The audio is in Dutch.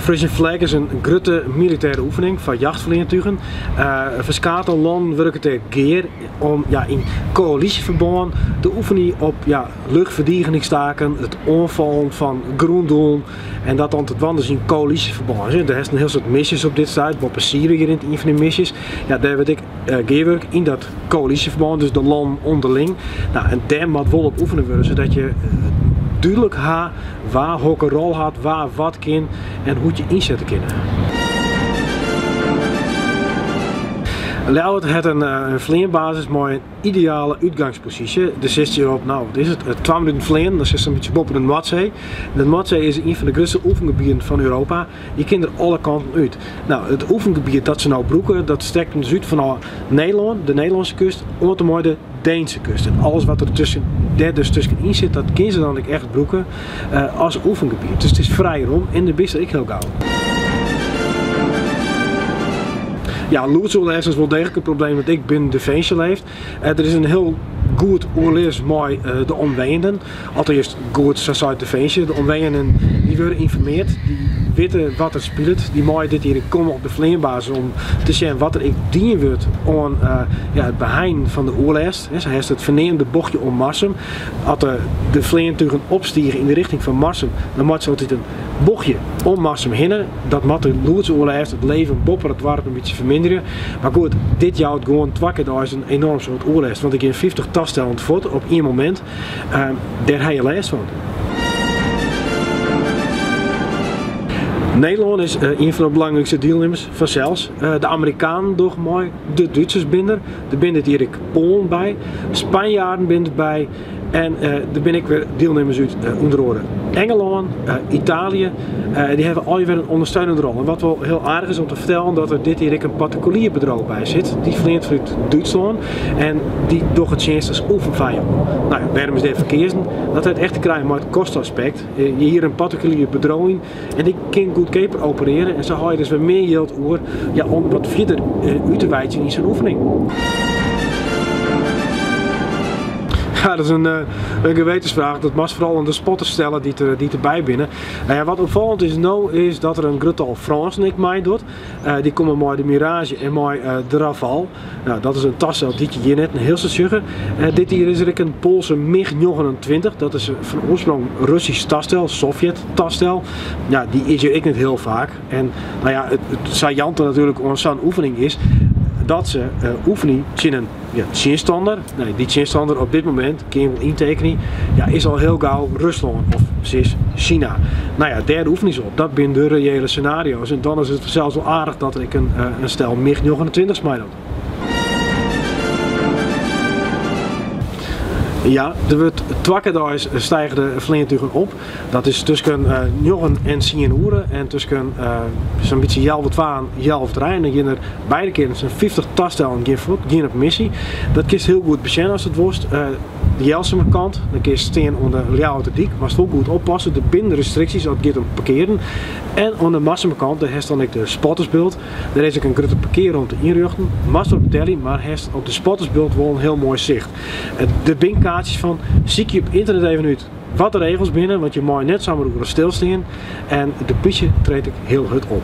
Frisian Flag is een grote militaire oefening van jachtvliegtuigen. Verskaten landen werken tegen gear om in coalitieverband te oefenen op luchtverdedigingsstaken, het aanvallen van groendoelen en dat dan te wandelen in coalitieverband. Er is een heel soort missies op dit site, wat passieren hier in een van de missies. Ja, daar werd ik gearwerk in dat coalitieverband, dus de landen onderling. Nou, en daar moet wel op oefenen worden, zodat je duidelijk ha waar welke rol had, waar wat kan en hoe je inzetten kan. Leeuwarden heeft een vleenbasis met een ideale uitgangspositie. Er zit hier op, nou wat is het, 12 minuten vleen, dat is een beetje boven de Noordzee. De Noordzee is een van de grootste oefengebieden van Europa. Je kunt er alle kanten uit. Nou, het oefengebied dat ze nou broeken, dat strekt dus uit van Nederland, de Nederlandse kust, onder de Deense kust. En alles wat er tussenin zit, dat kunnen ze dan echt broeken als oefengebied. Dus het is vrij rond en de beste ik heel gauw. Ja, loodsoorlers is wel degelijk een probleem dat ik binnen Defensie leef. Er is een heel goed oorlees mooi de onweenenden. Allereerst goed zoals Defensie. De onweenenden die worden informeerd, die weten wat er speelt. Die mooi dit hier komen op de vleenbasis om te zien wat er dienen wordt aan het behein van de oorlees. Ze heeft het verneemde bochtje om Marsum. Als de vleentuigen opstiegen in de richting van Marsum, dan moet ze altijd een bochtje om Marsum heen. Dat moet de loodsoorlees het leven boven het warp een beetje verminderen. Maar goed, dit jouwt gewoon twakken, daar is een enorm soort oorlees. Want ik heb 50 tasstellen voort op één moment. Daar heb je les van. Nederland is een van de belangrijkste deelnemers van CELS. De Amerikanen doen mooi, de Duitsers binden. Er binden hier Polen bij, Spanjaarden binden bij en er ben ik weer deelnemers uit onder andere Engeland, Italië. Die hebben al weer een ondersteunende rol. En wat wel heel aardig is om te vertellen, dat er dit hier een particulier bedrijf bij zit. Die vliegt vanuit Duitsland en die doet het dienst als oefenvijand. Nou, waarom is dit verkeersen? Dat het echt te krijgen met het kostaspect. Je hier een particulier bedrijf en die kan goedkoper opereren en zo haal je dus weer meer geld over om wat verder uit te wijzen in zijn oefening. Ja, dat is een gewetensvraag. Dat mag vooral aan de spotters stellen die erbij binnen. Wat opvallend is nou, is dat er een groot Fransen mee doet. Die komen mooi de Mirage en mooi de Rafale. Nou, dat is een tassel die je hier net een heel stuk. Dit hier is er een Poolse MiG-29. Dat is van oorsprong Russisch tassel, Sovjet tassel. Ja, die is hier ik niet heel vaak. En nou ja, het saillante natuurlijk aan zo'n oefening is dat ze oefenen in een chinstander. Nee, die chinstander op dit moment, kun je wel intekenen, is al heel gauw Rusland of precies China. Nou ja, derde oefening op. Dat zijn de reële scenario's. En dan is het zelfs wel aardig dat ik een stel MiG-29 smijt. Ja, er wordt twakkendags stijgen de vleentuigen op. Dat is tussen 9 en 10 uur en tussen zo'n beetje 11 en dan gaan er beide keer zo'n 50 tasstellen gaan op missie. Dat kun je heel goed bekennen als het wordt. De Jelseme kant, dan kun je steen onder de Leeuwarden maar het wel goed oppassen. De binnenrestricties, dat gaat om parkeren. En aan de Marsum kant, daar heeft dan ik de spottersbeeld. Daar is ook een grote parkeren om te inrichten. Master op telly, maar heeft op de spottersbeeld wel een heel mooi zicht. De binkkaartjes van, zie je op internet even uit wat de regels binnen, want je mag net samen stilstaan. En de politie treedt ik heel hard op.